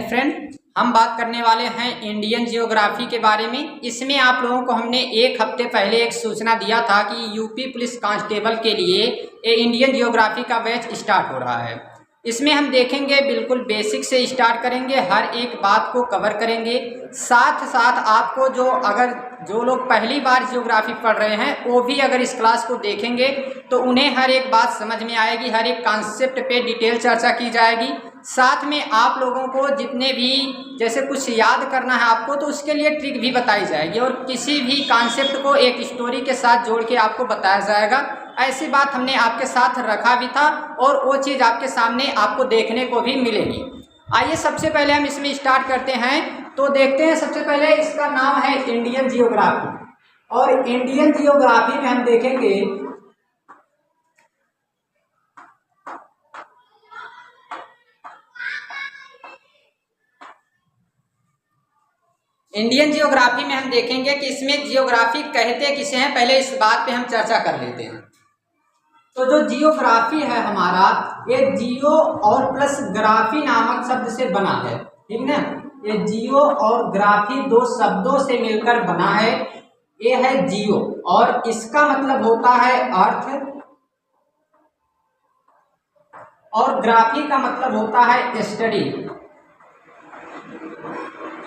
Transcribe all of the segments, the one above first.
Friend, हम बात करने वाले हैं इंडियन जियोग्राफी के बारे में। इसमें आप लोगों को हमने एक हफ्ते पहले एक सूचना दिया था कि यूपी पुलिस कांस्टेबल के लिए इंडियन जियोग्राफी का बैच स्टार्ट हो रहा है। इसमें हम देखेंगे, बिल्कुल बेसिक से स्टार्ट करेंगे, हर एक बात को कवर करेंगे। साथ साथ आपको जो लोग पहली बार जियोग्राफी पढ़ रहे हैं वो भी अगर इस क्लास को देखेंगे तो उन्हें हर एक बात समझ में आएगी, हर एक कॉन्सेप्ट पे डिटेल चर्चा की जाएगी। साथ में आप लोगों को जितने भी जैसे कुछ याद करना है आपको तो उसके लिए ट्रिक भी बताई जाएगी और किसी भी कॉन्सेप्ट को एक स्टोरी के साथ जोड़ के आपको बताया जाएगा। ऐसी बात हमने आपके साथ रखा भी था और वो चीज़ आपके सामने आपको देखने को भी मिलेगी। आइए सबसे पहले हम इसमें स्टार्ट करते हैं। तो देखते हैं, सबसे पहले इसका नाम है इंडियन जियोग्राफी। और इंडियन जियोग्राफी में हम देखेंगे कि इसमें जियोग्राफी कहते किसे हैं। पहले इस बात पे हम चर्चा कर लेते हैं। तो जो जियोग्राफी है हमारा, ये जियो और प्लस ग्राफी नामक शब्द से बना है, ठीक ना। ये जियो और ग्राफी दो शब्दों से मिलकर बना है। ये है जियो और इसका मतलब होता है अर्थ और ग्राफी का मतलब होता है स्टडी।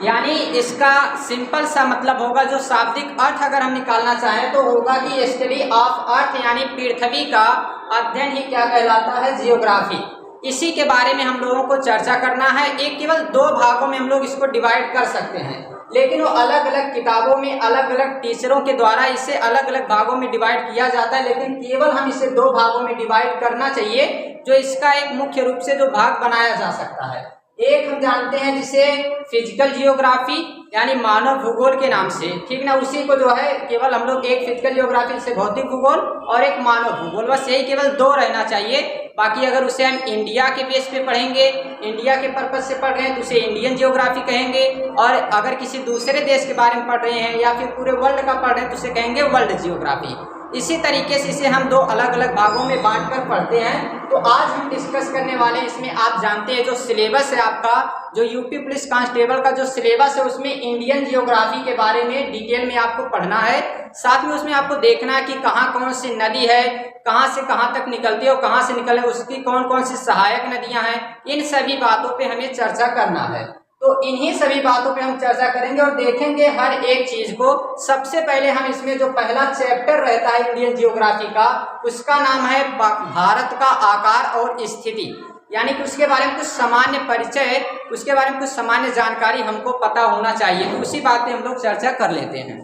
यानी इसका सिंपल सा मतलब होगा, जो शाब्दिक अर्थ अगर हम निकालना चाहें तो होगा कि स्टडी ऑफ अर्थ, यानी पृथ्वी का अध्ययन ही क्या कहलाता है, जियोग्राफी। इसी के बारे में हम लोगों को चर्चा करना है। एक केवल दो भागों में हम लोग इसको डिवाइड कर सकते हैं, लेकिन वो अलग अलग किताबों में अलग अलग टीचरों के द्वारा इसे अलग अलग भागों में डिवाइड किया जाता है, लेकिन केवल हम इसे दो भागों में डिवाइड करना चाहिए, जो इसका एक मुख्य रूप से जो भाग बनाया जा सकता है। एक हम जानते हैं जिसे फिजिकल जियोग्राफी यानी मानव भूगोल के नाम से, ठीक ना। उसी को जो है केवल हम लोग एक फिजिकल जियोग्राफी से भौतिक भूगोल और एक मानव भूगोल, बस यही केवल दो रहना चाहिए। बाकी अगर उसे हम इंडिया के बेस पे पढ़ेंगे, इंडिया के पर्पज से पढ़ रहे हैं तो उसे इंडियन जियोग्राफी कहेंगे, और अगर किसी दूसरे देश के बारे में पढ़ रहे हैं या फिर पूरे वर्ल्ड का पढ़ रहे हैं तो उसे कहेंगे वर्ल्ड जियोग्राफी। इसी तरीके से इसे हम दो अलग अलग भागों में बांटकर पढ़ते हैं। तो आज हम डिस्कस करने वाले हैं इसमें, आप जानते हैं जो सिलेबस है आपका, जो यूपी पुलिस कांस्टेबल का जो सिलेबस है उसमें इंडियन जियोग्राफी के बारे में डिटेल में आपको पढ़ना है। साथ में उसमें आपको देखना है कि कहाँ कौन सी नदी है, कहाँ से कहाँ तक निकलती है और कहाँ से निकले उसकी कौन कौन सी सहायक नदियाँ हैं। इन सभी बातों पे हमें चर्चा करना है। तो इन्हीं सभी बातों पे हम चर्चा करेंगे और देखेंगे हर एक चीज को। सबसे पहले हम इसमें जो पहला चैप्टर रहता है इंडियन जियोग्राफी का, उसका नाम है भारत का आकार और स्थिति, यानी कि उसके बारे में कुछ सामान्य परिचय, उसके बारे में कुछ सामान्य जानकारी हमको पता होना चाहिए। तो उसी बात पे हम लोग चर्चा कर लेते हैं।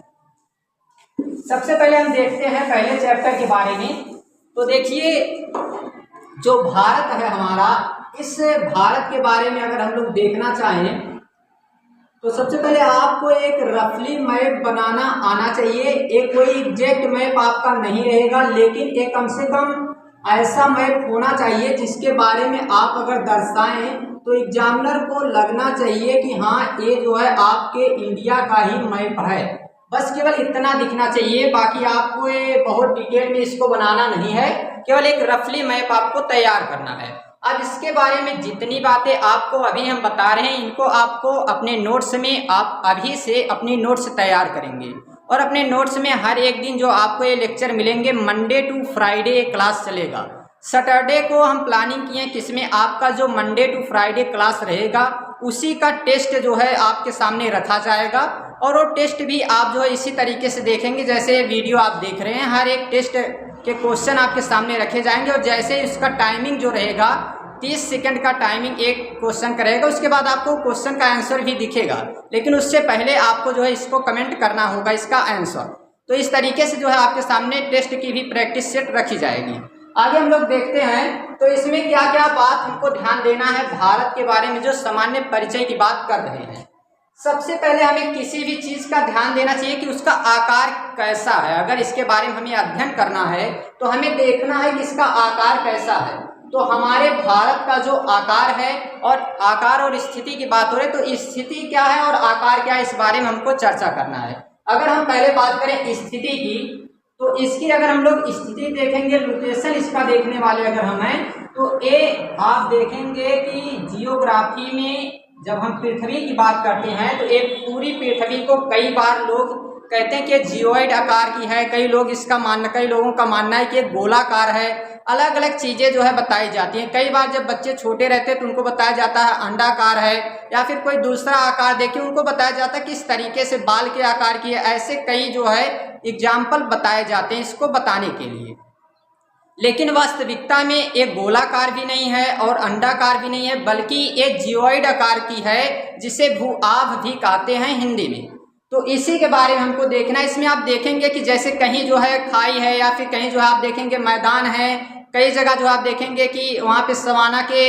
सबसे पहले हम देखते हैं पहले चैप्टर के बारे में। तो देखिए, जो भारत है हमारा, इस भारत के बारे में अगर हम लोग देखना चाहें तो सबसे पहले आपको एक रफली मैप बनाना आना चाहिए। एक कोई एग्जैक्ट मैप आपका नहीं रहेगा, लेकिन एक कम से कम ऐसा मैप होना चाहिए जिसके बारे में आप अगर दर्शाएं तो एग्जामिनर को लगना चाहिए कि हाँ ये जो है आपके इंडिया का ही मैप है। बस केवल इतना दिखना चाहिए, बाकी आपको ये बहुत डिटेल में इसको बनाना नहीं है, केवल एक रफली मैप आपको तैयार करना है। अब इसके बारे में जितनी बातें आपको अभी हम बता रहे हैं, इनको आपको अपने नोट्स में आप अभी से अपनी नोट्स तैयार करेंगे और अपने नोट्स में हर एक दिन जो आपको ये लेक्चर मिलेंगे, मंडे टू फ्राइडे क्लास चलेगा। सैटरडे को हम प्लानिंग किए किसमें, आपका जो मंडे टू फ्राइडे क्लास रहेगा उसी का टेस्ट जो है आपके सामने रखा जाएगा, और वो टेस्ट भी आप जो है इसी तरीके से देखेंगे जैसे वीडियो आप देख रहे हैं। हर एक टेस्ट के क्वेश्चन आपके सामने रखे जाएंगे और जैसे इसका टाइमिंग जो रहेगा 30 सेकंड का टाइमिंग एक क्वेश्चन का रहेगा, उसके बाद आपको क्वेश्चन का आंसर भी दिखेगा, लेकिन उससे पहले आपको जो है इसको कमेंट करना होगा इसका आंसर। तो इस तरीके से जो है आपके सामने टेस्ट की भी प्रैक्टिस सेट रखी जाएगी। आगे हम लोग देखते हैं तो इसमें क्या क्या बात हमको ध्यान देना है भारत के बारे में, जो सामान्य परिचय की बात कर रहे हैं। सबसे पहले हमें किसी भी चीज का ध्यान देना चाहिए कि उसका आकार कैसा है। अगर इसके बारे में हमें अध्ययन करना है तो हमें देखना है कि इसका आकार कैसा है। तो हमारे भारत का जो आकार है, और आकार और स्थिति की बात हो रही है तो स्थिति क्या है और आकार क्या है, इस बारे में हमको चर्चा करना है। अगर हम पहले बात करें स्थिति की, तो इसकी अगर हम लोग स्थिति देखेंगे, लोकेशन इसका देखने वाले अगर हम हैं, तो ये आप देखेंगे कि जियोग्राफी में जब हम पृथ्वी की बात करते हैं तो एक पूरी पृथ्वी को कई बार लोग कहते हैं कि जियोइड आकार की है, कई लोगों का मानना है कि गोलाकार है। अलग अलग चीज़ें जो है बताई जाती हैं। कई बार जब बच्चे छोटे रहते हैं तो उनको बताया जाता है अंडाकार है, या फिर कोई दूसरा आकार देके उनको बताया जाता है किस तरीके से बाल के आकार की है। ऐसे कई जो है एग्जाम्पल बताए जाते हैं इसको बताने के लिए। लेकिन वास्तविकता में एक गोलाकार भी नहीं है और अंडाकार भी नहीं है, बल्कि एक जियोइड आकार की है, जिसे भू-आभ भी कहते हैं हिंदी में। तो इसी के बारे में हमको देखना है। इसमें आप देखेंगे कि जैसे कहीं जो है खाई है, या फिर कहीं जो है आप देखेंगे मैदान है, कई जगह जो आप देखेंगे कि वहाँ पे सवाना के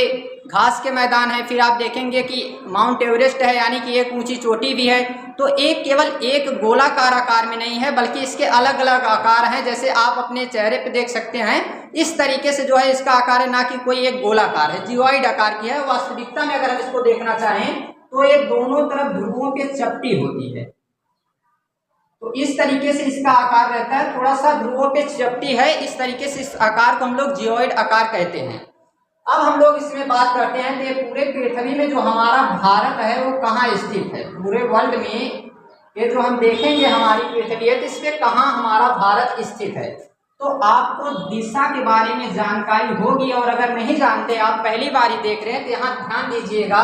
घास के मैदान है। फिर आप देखेंगे कि माउंट एवरेस्ट है, यानी कि एक ऊंची चोटी भी है। तो एक केवल एक गोलाकार आकार में नहीं है, बल्कि इसके अलग अलग आकार हैं। जैसे आप अपने चेहरे पे देख सकते हैं, इस तरीके से जो है इसका आकार है, ना कि कोई एक गोलाकार है, जियोइड आकार की है। वास्तविकता में अगर हम इसको देखना चाहें तो ये दोनों तरफ ध्रुवों पे चपटी होती है। तो इस तरीके से इसका आकार रहता है, थोड़ा सा ध्रुवों पे चपटी है। इस तरीके से इस आकार को हम लोग जियोइड आकार कहते हैं। अब हम लोग इसमें बात करते हैं कि पूरे पृथ्वी में जो हमारा भारत है वो कहाँ स्थित है। पूरे वर्ल्ड में ये जो हम देखेंगे हमारी पृथ्वी है, तो इसमें कहाँ हमारा भारत स्थित है। तो आपको दिशा के बारे में जानकारी होगी, और अगर नहीं जानते, आप पहली बार ही देख रहे हैं, तो यहाँ ध्यान दीजिएगा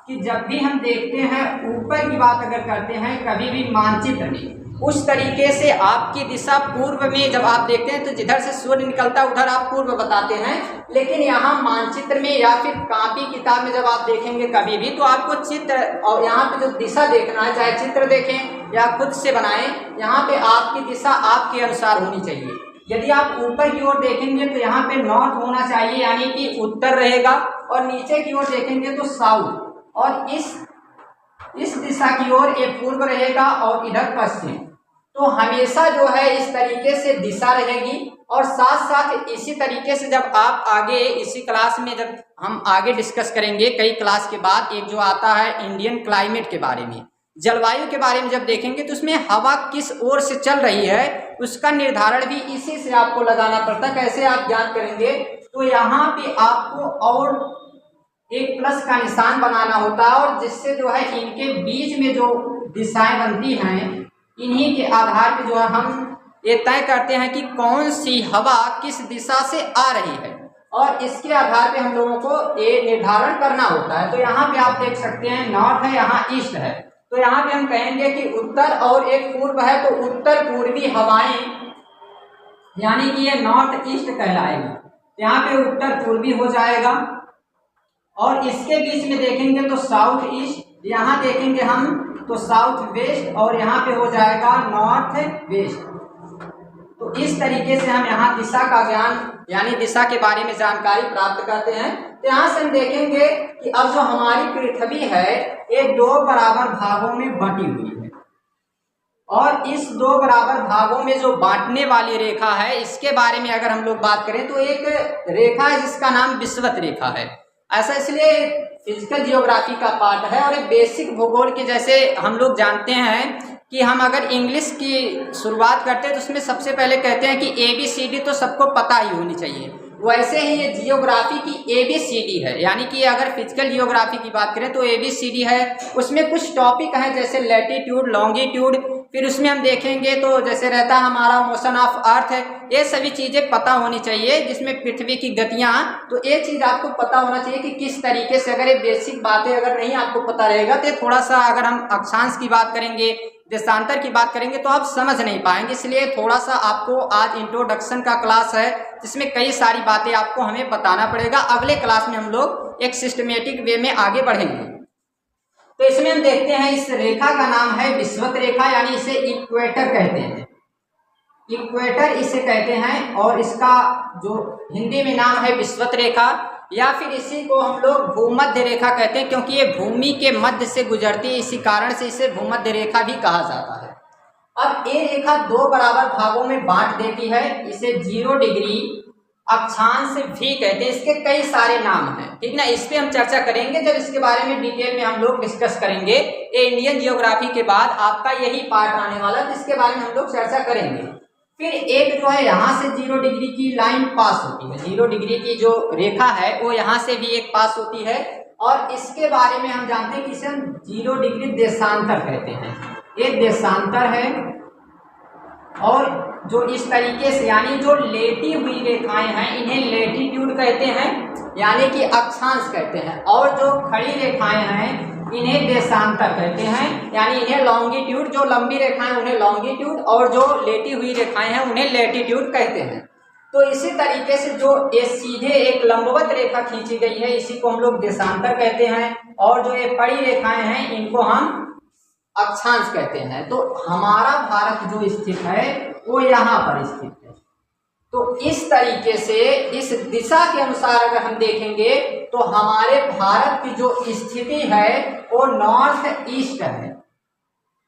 कि जब भी हम देखते हैं ऊपर की बात अगर करते हैं कभी भी मानचित्र में, उस तरीके से आपकी दिशा पूर्व में जब आप देखते हैं तो जिधर से सूर्य निकलता है उधर आप पूर्व बताते हैं। लेकिन यहाँ मानचित्र में या फिर कॉपी किताब में जब आप देखेंगे कभी भी, तो आपको चित्र और यहाँ पे जो दिशा देखना है, चाहे चित्र देखें या खुद से बनाएं, यहाँ पे आपकी दिशा आपके अनुसार होनी चाहिए। यदि आप ऊपर की ओर देखेंगे तो यहाँ पे नॉर्थ होना चाहिए, यानी कि उत्तर रहेगा, और नीचे की ओर देखेंगे तो साउथ, और इस दिशा की ओर एक पूर्व रहेगा और इधर पश्चिम। तो हमेशा जो है इस तरीके से दिशा रहेगी। और साथ साथ इसी तरीके से जब आप आगे इसी क्लास में जब हम आगे डिस्कस करेंगे कई क्लास के बाद, एक जो आता है इंडियन क्लाइमेट के बारे में, जलवायु के बारे में जब देखेंगे, तो उसमें हवा किस ओर से चल रही है उसका निर्धारण भी इसी से आपको लगाना पड़ता है। कैसे आप ज्ञात करेंगे, तो यहाँ पे आपको और एक प्लस का निशान बनाना होता है, और जिससे जो है इनके बीच में जो दिशाएं बनती हैं, इन्हीं के आधार पर जो है हम ये तय करते हैं कि कौन सी हवा किस दिशा से आ रही है, और इसके आधार पे हम लोगों को ये निर्धारण करना होता है। तो यहाँ पे आप देख सकते हैं नॉर्थ है, यहाँ ईस्ट है, तो यहाँ पे हम कहेंगे कि उत्तर और एक पूर्व है, तो उत्तर पूर्वी हवाएं, यानी कि ये नॉर्थ ईस्ट कहलाएगी। यहाँ पे उत्तर पूर्वी हो जाएगा, और इसके बीच में देखेंगे तो साउथ ईस्ट, यहाँ देखेंगे हम तो साउथ वेस्ट, और यहाँ पे हो जाएगा नॉर्थ वेस्ट। तो इस तरीके से हम यहाँ दिशा का ज्ञान, यानी दिशा के बारे में जानकारी प्राप्त करते हैं। तो यहाँ से हम देखेंगे कि अब जो हमारी पृथ्वी है ये दो बराबर भागों में बटी हुई है, और इस दो बराबर भागों में जो बांटने वाली रेखा है, इसके बारे में अगर हम लोग बात करें तो एक रेखा है जिसका नाम विषुवत रेखा है। ऐसा इसलिए फिजिकल जियोग्राफी का पार्ट है, और एक बेसिक भूगोल के जैसे हम लोग जानते हैं कि हम अगर इंग्लिश की शुरुआत करते हैं तो उसमें सबसे पहले कहते हैं कि ABCD तो सबको पता ही होनी चाहिए, वैसे ही ये जियोग्राफी की ABCD है। यानी कि अगर फिजिकल जियोग्राफी की बात करें तो ABCD है, उसमें कुछ टॉपिक हैं जैसे लैटिट्यूड, लॉन्गिट्यूड, फिर उसमें हम देखेंगे तो जैसे रहता है हमारा मोशन ऑफ अर्थ है। ये सभी चीज़ें पता होनी चाहिए, जिसमें पृथ्वी की गतियाँ, तो ये चीज़ आपको पता होना चाहिए कि किस तरीके से, अगर ये बेसिक बातें अगर नहीं आपको पता रहेगा तो थोड़ा सा, अगर हम अक्षांश की बात करेंगे, देशांतर की बात करेंगे, तो आप समझ नहीं पाएंगे। इसलिए थोड़ा सा आपको आज इंट्रोडक्शन का क्लास है, जिसमें कई सारी बातें आपको हमें बताना पड़ेगा। अगले क्लास में हम लोग एक सिस्टमेटिक वे में आगे बढ़ेंगे। तो इसमें हम देखते हैं इस रेखा का नाम है विषुवत रेखा, यानी इसे इक्वेटर कहते हैं, इक्वेटर इसे कहते हैं, और इसका जो हिंदी में नाम है विषुवत रेखा, या फिर इसी को हम लोग भूमध्य रेखा कहते हैं, क्योंकि ये भूमि के मध्य से गुजरती है, इसी कारण से इसे भूमध्य रेखा भी कहा जाता है। अब ये रेखा दो बराबर भागों में बांट देती है, इसे 0 डिग्री अक्षांश भी कहते हैं। इसके कई सारे नाम हैं, ठीक ना, इस पे हम चर्चा करेंगे जब इसके बारे में डिटेल में हम लोग डिस्कस करेंगे। ये इंडियन जियोग्राफी के बाद आपका यही पार्ट आने वाला है, तो इसके बारे में हम लोग चर्चा करेंगे। फिर एक जो है यहाँ से 0 डिग्री की लाइन पास होती है, 0 डिग्री की जो रेखा है वो यहाँ से भी एक पास होती है, और इसके बारे में हम जानते हैं कि इसे हम 0 डिग्री देशांतर कहते हैं। ये देशांतर है और जो इस तरीके से यानी जो लेटी हुई रेखाएं हैं इन्हें लेटीट्यूड कहते हैं यानी कि अक्षांश कहते हैं, और जो खड़ी रेखाएं हैं इन्हें देशांतर कहते हैं यानी इन्हें लॉन्गिट्यूड, जो लंबी रेखाएं उन्हें लॉन्गिट्यूड और जो लेटी हुई रेखाएं हैं उन्हें लेटीट्यूड कहते हैं। तो इसी तरीके से जो ये सीधे एक लंबवत रेखा खींची गई है इसी को हम लोग देशांतर कहते हैं, और जो ये खड़ी रेखाएं हैं इनको हम अक्षांश कहते हैं। तो हमारा भारत जो स्थित है वो यहाँ पर स्थित है। तो इस तरीके से इस दिशा के अनुसार अगर हम देखेंगे तो हमारे भारत की जो स्थिति है वो नॉर्थ ईस्ट है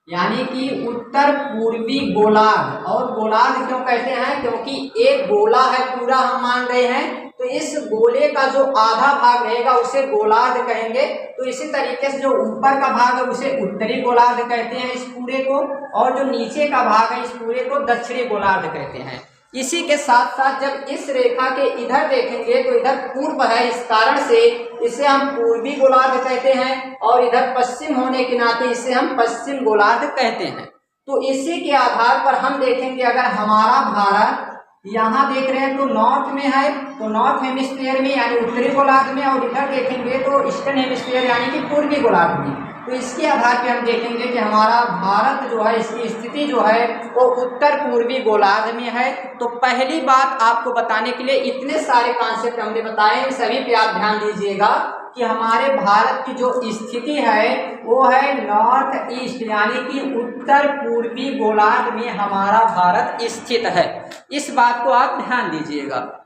यानी कि उत्तर पूर्वी गोलार्ध। और गोलार्ध क्यों कहते हैं? क्योंकि एक गोला है पूरा हम मान रहे हैं, तो इस गोले का जो आधा भाग रहेगा उसे गोलार्ध कहेंगे। तो इसी तरीके से जो ऊपर का भाग है उसे उत्तरी गोलार्ध कहते हैं इस पूरे को, और जो नीचे का भाग है इस पूरे को दक्षिणी गोलार्ध कहते हैं। इसी के साथ साथ जब इस रेखा के इधर देखेंगे तो इधर पूर्व है, इस कारण से इसे हम पूर्वी गोलार्ध कहते हैं, और इधर पश्चिम होने के नाते इसे हम पश्चिम गोलार्ध कहते हैं। तो इसी के आधार पर हम देखेंगे अगर हमारा भारत यहाँ देख रहे हैं तो नॉर्थ में है, तो नॉर्थ हेमिस्फीयर में यानी उत्तरी गोलार्ध में, और इधर देखेंगे तो ईस्टर्न हेमिस्फीयर यानी कि पूर्वी गोलार्ध में। तो इसके आधार पे हम देखेंगे कि हमारा भारत जो है इसकी स्थिति जो है वो उत्तर पूर्वी गोलार्ध में है। तो पहली बात आपको बताने के लिए इतने सारे कॉन्सेप्ट हमने बताए, सभी पे आप ध्यान दीजिएगा कि हमारे भारत की जो स्थिति है वो है नॉर्थ ईस्ट यानी कि उत्तर पूर्वी गोलार्ध में हमारा भारत स्थित है। इस बात को आप ध्यान दीजिएगा।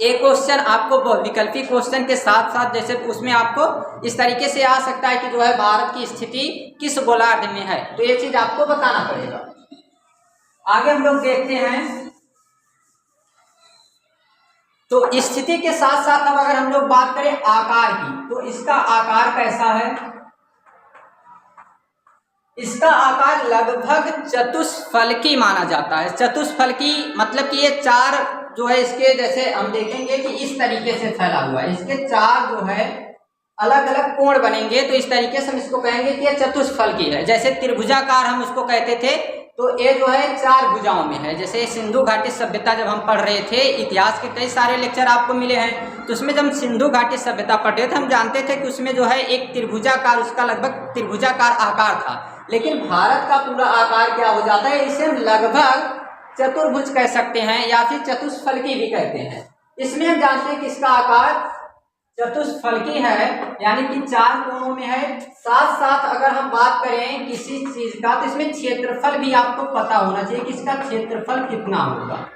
एक क्वेश्चन आपको विकल्पी क्वेश्चन के साथ साथ जैसे उसमें आपको इस तरीके से आ सकता है कि जो है भारत की स्थिति किस गोलार्ध में है, तो ये चीज आपको बताना पड़ेगा। आगे हम लोग देखते हैं तो स्थिति के साथ साथ अब अगर हम लोग बात करें आकार की, तो इसका आकार कैसा है? इसका आकार लगभग चतुष्फलकी माना जाता है। चतुष्फलकी मतलब कि ये चार जो है इसके जैसे हम देखेंगे कि इस तरीके से फैला हुआ है, इसके चार जो है अलग अलग कोण बनेंगे, तो इस तरीके से हम इसको कहेंगे कि ये चतुष्फलकी है। जैसे त्रिभुजाकार हम उसको कहते थे, तो ये जो है चार भुजाओं में है। जैसे सिंधु घाटी सभ्यता जब हम पढ़ रहे थे, इतिहास के कई सारे लेक्चर आपको मिले हैं, तो उसमें जब हम सिंधु घाटी सभ्यता पढ़ रहे थे हम जानते थे कि उसमें जो है एक त्रिभुजाकार, उसका लगभग त्रिभुजाकार आकार था। लेकिन भारत का पूरा आकार क्या हो जाता है, इसे हम लगभग चतुर्भुज कह सकते हैं या फिर चतुष्फलकी भी कहते हैं। इसमें हम जानते हैं कि इसका आकार चतुष्फलकी है यानी कि चार कोणों में है। साथ साथ अगर हम बात करें किसी चीज का तो इसमें क्षेत्रफल भी आपको पता होना चाहिए कि इसका क्षेत्रफल कितना होगा।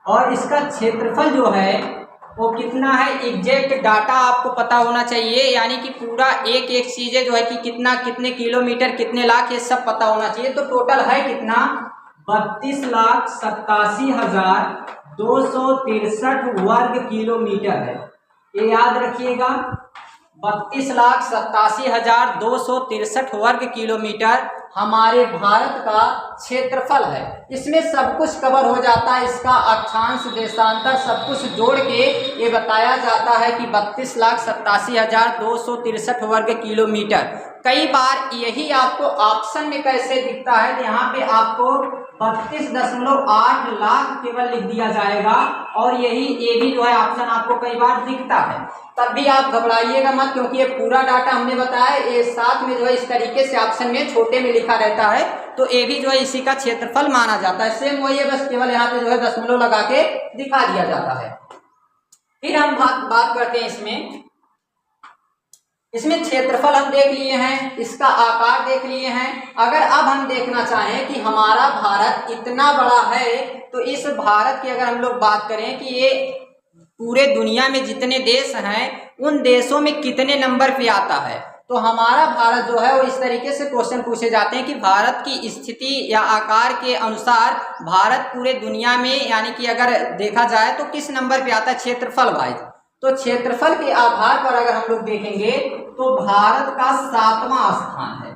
और इसका क्षेत्रफल जो है वो कितना है, एग्जैक्ट डाटा आपको पता होना चाहिए, यानी कि पूरा एक एक चीजें जो है कि कितना, कितने किलोमीटर, कितने लाख, ये सब पता होना चाहिए। तो टोटल है कितना, 32,87,263 वर्ग किलोमीटर है। ये याद रखिएगा, 32,87,263 वर्ग किलोमीटर हमारे भारत का क्षेत्रफल है। इसमें सब कुछ कवर हो जाता है, इसका अक्षांश, देशांतर सब कुछ जोड़ के ये बताया जाता है कि 32,87,263 वर्ग किलोमीटर। कई बार यही आपको ऑप्शन में कैसे दिखता है, तो यहाँ पे आपको 32.8 लाख केवल लिख दिया जाएगा, और यही ये भी जो है ऑप्शन आपको कई बार दिखता है। तब भी आप घबराइएगा मत, क्योंकि ये पूरा डाटा हमने बताया, ये साथ में जो है इस तरीके से ऑप्शन में छोटे में लिखा रहता है, तो ये भी जो है इसी का क्षेत्रफल माना जाता है। सेम वही है, बस केवल यहाँ पे जो है दशमलव लगा के दिखा दिया जाता है। फिर हम बात करते हैं इसमें क्षेत्रफल हम देख लिए हैं, इसका आकार देख लिए हैं। अगर अब हम देखना चाहें कि हमारा भारत इतना बड़ा है, तो इस भारत की अगर हम लोग बात करें कि ये पूरे दुनिया में जितने देश हैं उन देशों में कितने नंबर पे आता है, तो हमारा भारत जो है वो इस तरीके से क्वेश्चन पूछे जाते हैं कि भारत की स्थिति या आकार के अनुसार भारत पूरे दुनिया में यानी कि अगर देखा जाए तो किस नंबर पे आता है क्षेत्रफल वाइज। तो क्षेत्रफल के आधार पर अगर हम लोग देखेंगे तो भारत का 7वां स्थान है।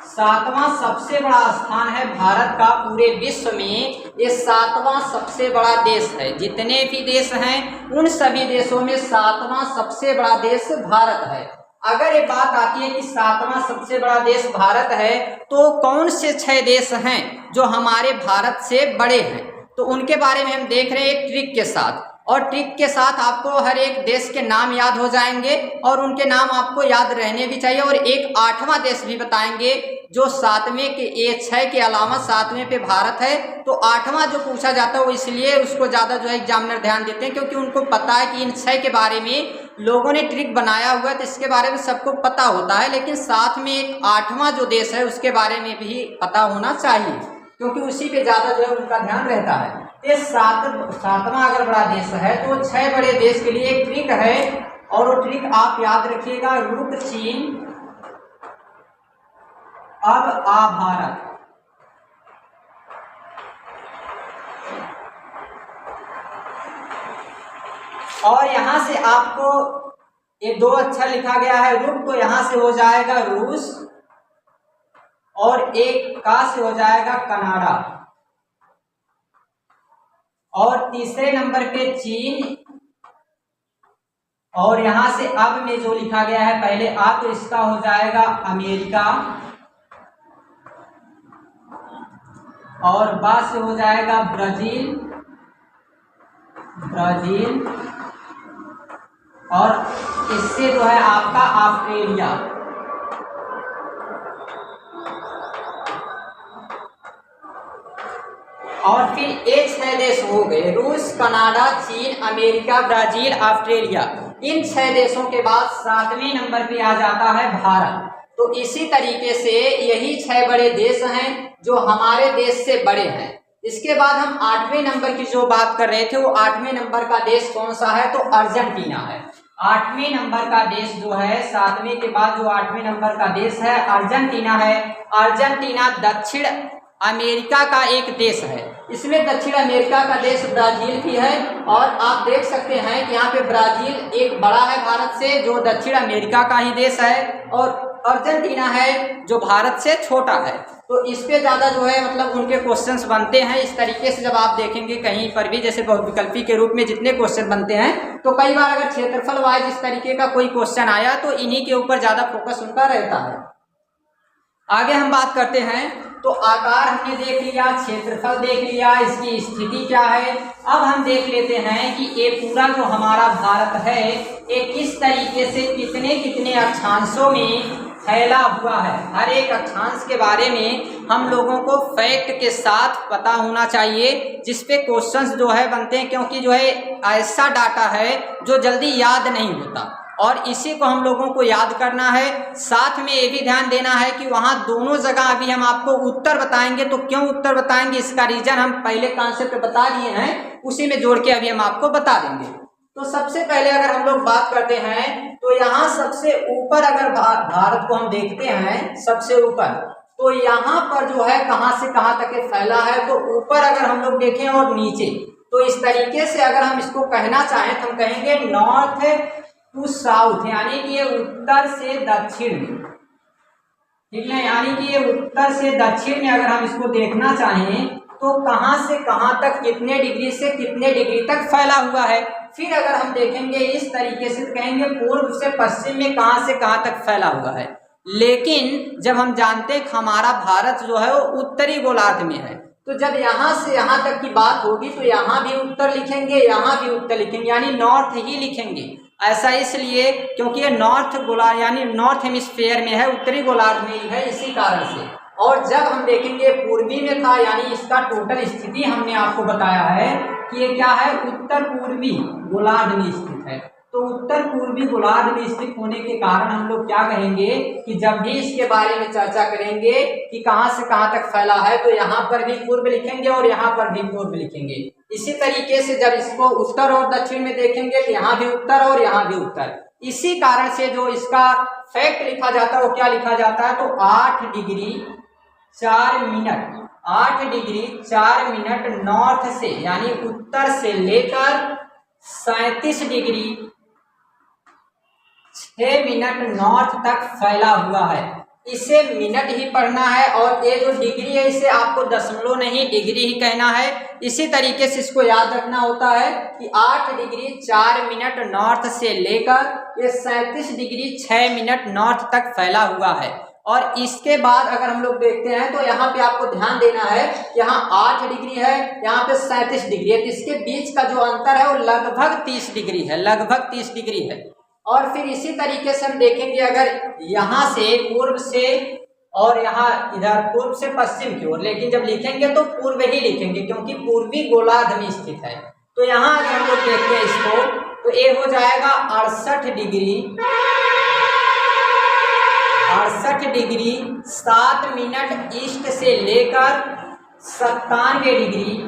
7वां सबसे बड़ा स्थान है भारत का पूरे विश्व में। ये 7वां सबसे बड़ा देश है। जितने भी देश हैं उन सभी देशों में 7वां सबसे बड़ा देश भारत है। अगर ये बात आती है कि 7वां सबसे बड़ा देश भारत है, तो कौन से 6 देश हैं जो हमारे भारत से बड़े हैं, तो उनके बारे में हम देख रहे हैं एक ट्रिक के साथ। और ट्रिक के साथ आपको हर एक देश के नाम याद हो जाएंगे और उनके नाम आपको याद रहने भी चाहिए। और एक 8वां देश भी बताएंगे जो 7वें के, ये 6 के अलावा 7वें पे भारत है। तो 8वां जो पूछा जाता है वो इसलिए उसको ज़्यादा जो है एग्जामिनर ध्यान देते हैं, क्योंकि उनको पता है कि इन 6 के बारे में लोगों ने ट्रिक बनाया हुआ है, तो इसके बारे में सबको पता होता है। लेकिन साथ में एक 8वां जो देश है उसके बारे में भी पता होना चाहिए, क्योंकि उसी पे ज़्यादा जो है उनका ध्यान रहता है। ये 7वां अगर बड़ा देश है तो 6 बड़े देश के लिए एक ट्रिक है, और वो ट्रिक आप याद रखिएगा। रुक चीन अब आ भारत। और यहां से आपको ये 2 अक्षर लिखा गया है रुक, तो यहां से हो जाएगा रूस, और एक का से हो जाएगा कनाडा, और तीसरे नंबर पे चीन, और यहां से अब में जो लिखा गया है पहले आ, तो इसका हो जाएगा अमेरिका, और बा से हो जाएगा ब्राजील, और इससे जो है आपका ऑस्ट्रेलिया। और फिर ये 6 देश हो गए, रूस, कनाडा, चीन, अमेरिका, ब्राजील, ऑस्ट्रेलिया। इन 6 देशों के बाद 7वें नंबर पे आ जाता है भारत। तो इसी तरीके से यही 6 बड़े देश हैं जो हमारे देश से बड़े हैं। इसके बाद हम 8वें नंबर की जो बात कर रहे थे, वो 8वें नंबर का देश कौन सा है, तो अर्जेंटीना है। 8वें नंबर का देश जो है, 7वें के बाद जो 8वें नंबर का देश है अर्जेंटीना है। अर्जेंटीना दक्षिण अमेरिका का एक देश है। इसमें दक्षिण अमेरिका का देश ब्राजील भी है, और आप देख सकते हैं कि यहाँ पे ब्राजील एक बड़ा है भारत से, जो दक्षिण अमेरिका का ही देश है, और अर्जेंटीना है जो भारत से छोटा है। तो इस पे ज़्यादा जो है मतलब उनके क्वेश्चंस बनते हैं। इस तरीके से जब आप देखेंगे कहीं पर भी, जैसे बहुविकल्पी के रूप में जितने क्वेश्चन बनते हैं, तो कई बार अगर क्षेत्रफल वाइज इस तरीके का कोई क्वेश्चन आया तो इन्हीं के ऊपर ज़्यादा फोकस उनका रहता है। आगे हम बात करते हैं, तो आकार हमने देख लिया, क्षेत्रफल देख लिया, इसकी स्थिति क्या है। अब हम देख लेते हैं कि ये पूरा जो हमारा भारत है ये किस तरीके से कितने कितने अक्षांशों में फैला हुआ है। हर एक अक्षांश के बारे में हम लोगों को फैक्ट के साथ पता होना चाहिए, जिसपे क्वेश्चंस जो है बनते हैं, क्योंकि जो है ऐसा डाटा है जो जल्दी याद नहीं होता, और इसी को हम लोगों को याद करना है। साथ में ये भी ध्यान देना है कि वहाँ दोनों जगह अभी हम आपको उत्तर बताएंगे, तो क्यों उत्तर बताएंगे इसका रीजन हम पहले कॉन्सेप्ट बता दिए हैं, उसी में जोड़ के अभी हम आपको बता देंगे। तो सबसे पहले अगर हम लोग बात करते हैं, तो यहाँ सबसे ऊपर अगर भारत को हम देखते हैं सबसे ऊपर, तो यहाँ पर जो है कहाँ से कहाँ तक फैला है, तो ऊपर अगर हम लोग देखें और नीचे, तो इस तरीके से अगर हम इसको कहना चाहें तो हम कहेंगे नॉर्थ टू साउथ, यानी कि ये उत्तर से दक्षिण में, ठीक है। यानी कि ये उत्तर से दक्षिण में अगर हम इसको देखना चाहें तो कहाँ से कहाँ तक, कितने डिग्री से कितने डिग्री तक फैला हुआ है। फिर अगर हम देखेंगे इस तरीके से तो कहेंगे पूर्व से पश्चिम में कहाँ से कहाँ तक फैला हुआ है। लेकिन जब हम जानते हैं कि हमारा भारत जो है वो उत्तरी गोलार्ध में है, तो जब यहाँ से यहाँ तक की बात होगी तो यहाँ भी उत्तर लिखेंगे, यहाँ भी उत्तर लिखेंगे, यानी नॉर्थ ही लिखेंगे। ऐसा इसलिए क्योंकि ये नॉर्थ गोलार्ध यानी नॉर्थ हेमिस्फीयर में है, उत्तरी गोलार्ध में ही है, इसी कारण से। और जब हम देखेंगे पूर्वी में था, यानी इसका टोटल स्थिति हमने आपको बताया है कि ये क्या है, उत्तर पूर्वी गोलार्ध में स्थित है। तो उत्तर पूर्वी गोलार्ध में स्थित होने के कारण हम लोग क्या कहेंगे कि जब भी इसके बारे में चर्चा करेंगे कि कहाँ से कहाँ तक फैला है, तो यहाँ पर भी पूर्व लिखेंगे और यहाँ पर भी पूर्व लिखेंगे। इसी तरीके से जब इसको उत्तर और दक्षिण में देखेंगे तो यहाँ भी उत्तर और यहाँ भी उत्तर। इसी कारण से जो इसका फैक्ट लिखा जाता है वो क्या लिखा जाता है, तो 8 degree 4 minute 8 degree 4 minute north से यानी उत्तर से लेकर 37 डिग्री 6 मिनट नॉर्थ तक फैला हुआ है। इसे मिनट ही पढ़ना है और ये जो डिग्री है इसे आपको दशमलव नहीं डिग्री ही कहना है। इसी तरीके से इसको याद रखना होता है कि 8 डिग्री 4 मिनट नॉर्थ से लेकर ये 37 डिग्री 6 मिनट नॉर्थ तक फैला हुआ है। और इसके बाद अगर हम लोग देखते हैं तो यहाँ पे आपको ध्यान देना है, यहाँ 8 डिग्री है, यहाँ पे 37 डिग्री है, तो इसके बीच का जो अंतर है वो लगभग 30 डिग्री है, लगभग 30 डिग्री है। और फिर इसी तरीके से हम देखेंगे अगर यहाँ से पूर्व से और यहाँ इधर पूर्व से पश्चिम की ओर, लेकिन जब लिखेंगे तो पूर्व ही लिखेंगे क्योंकि पूर्वी गोलार्ध में स्थित है। तो यहाँ अगर हम लोग देखते हैं इसको तो ये हो जाएगा 68 डिग्री 7 मिनट ईस्ट से लेकर 97 डिग्री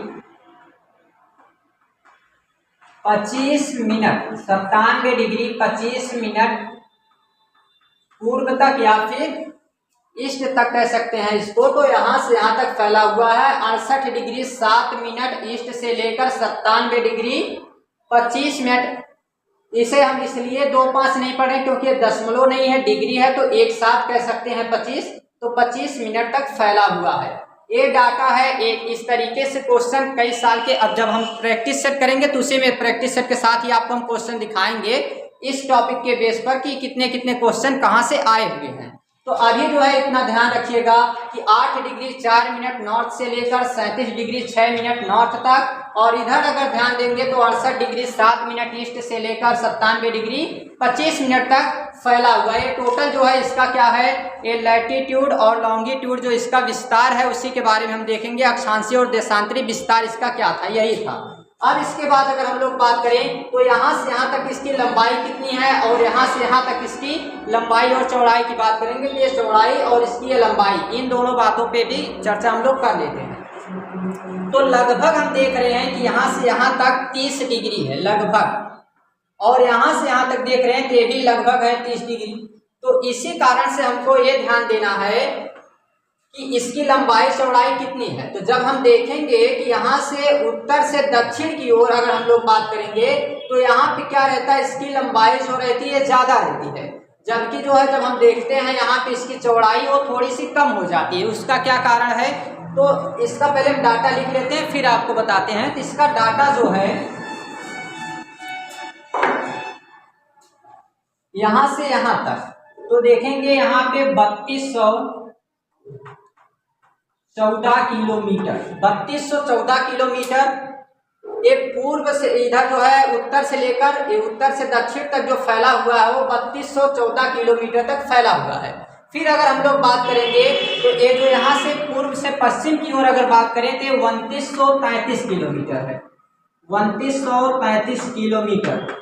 25 मिनट 97 डिग्री 25 मिनट पूर्व तक या फिर ईस्ट तक कह सकते हैं इसको। तो यहाँ से यहाँ तक फैला हुआ है 68 डिग्री 7 मिनट ईस्ट से लेकर 97 डिग्री 25 मिनट। इसे हम इसलिए 2-5 नहीं पढ़े क्योंकि ये दशमलव नहीं है, डिग्री है, तो एक साथ कह सकते हैं 25। तो 25 मिनट तक फैला हुआ है। ये डाटा है एक इस तरीके से क्वेश्चन कई साल के। अब जब हम प्रैक्टिस सेट करेंगे तो उसी में प्रैक्टिस सेट के साथ ही आपको हम क्वेश्चन दिखाएंगे इस टॉपिक के बेस पर कि कितने कितने क्वेश्चन कहाँ से आए हुए हैं। तो अभी जो है इतना ध्यान रखिएगा कि 8 डिग्री 4 मिनट नॉर्थ से लेकर 37 डिग्री 6 मिनट नॉर्थ तक, और इधर अगर ध्यान देंगे तो 68 डिग्री 7 मिनट ईस्ट से लेकर 97 डिग्री 25 मिनट तक फैला हुआ है। ये टोटल जो है इसका क्या है, ये लैटिट्यूड और लॉन्गिट्यूड जो इसका विस्तार है उसी के बारे में हम देखेंगे। अक्षांशीय और देशांतरी विस्तार इसका क्या था, यही था। अब इसके बाद अगर हम लोग बात करें तो यहाँ से यहाँ तक इसकी लंबाई कितनी है और यहाँ से यहाँ तक इसकी लंबाई और चौड़ाई की बात करेंगे। तो ये चौड़ाई और इसकी ये लंबाई, इन दोनों बातों पे भी चर्चा हम लोग कर लेते हैं। तो लगभग हम देख रहे हैं कि यहाँ से यहाँ तक 30 डिग्री है लगभग, और यहाँ से यहाँ तक देख रहे हैं तो ये भी लगभग है 30 डिग्री। तो इसी कारण से हमको ये ध्यान देना है कि इसकी लंबाई चौड़ाई कितनी है। तो जब हम देखेंगे कि यहाँ से उत्तर से दक्षिण की ओर अगर हम लोग बात करेंगे तो यहाँ पे क्या रहता है, इसकी लंबाई जो रहती है ज़्यादा रहती है, जबकि जो है जब हम देखते हैं यहाँ पे इसकी चौड़ाई वो थोड़ी सी कम हो जाती है। उसका क्या कारण है, तो इसका पहले हम डाटा लिख लेते हैं फिर आपको बताते हैं। तो इसका डाटा जो है यहाँ से यहाँ तक तो देखेंगे यहाँ पे 3214 किलोमीटर, 3214 किलोमीटर। ये पूर्व से इधर जो है उत्तर से लेकर ये उत्तर से दक्षिण तक जो फैला हुआ है वो 3214 किलोमीटर तक फैला हुआ है। फिर अगर हम लोग बात करेंगे तो ये जो यहाँ से पूर्व से पश्चिम की ओर अगर बात करें तो 2935 किलोमीटर है, 2935 किलोमीटर।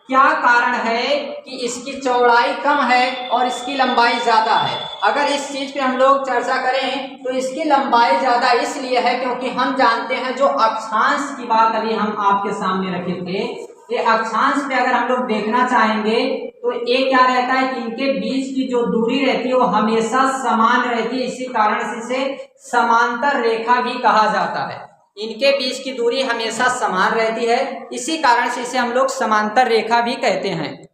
क्या कारण है कि इसकी चौड़ाई कम है और इसकी लंबाई ज़्यादा है। अगर इस चीज़ पे हम लोग चर्चा करें तो इसकी लंबाई ज़्यादा इसलिए है क्योंकि हम जानते हैं जो अक्षांश की बात अभी हम आपके सामने रखे थे, ये अक्षांश पे अगर हम लोग देखना चाहेंगे तो ये क्या रहता है कि इनके बीच की जो दूरी रहती है वो हमेशा समान रहती है। इसी कारण से इसे समांतर रेखा भी कहा जाता है। इनके बीच की दूरी हमेशा समान रहती है, इसी कारण से इसे हम लोग समांतर रेखा भी कहते हैं।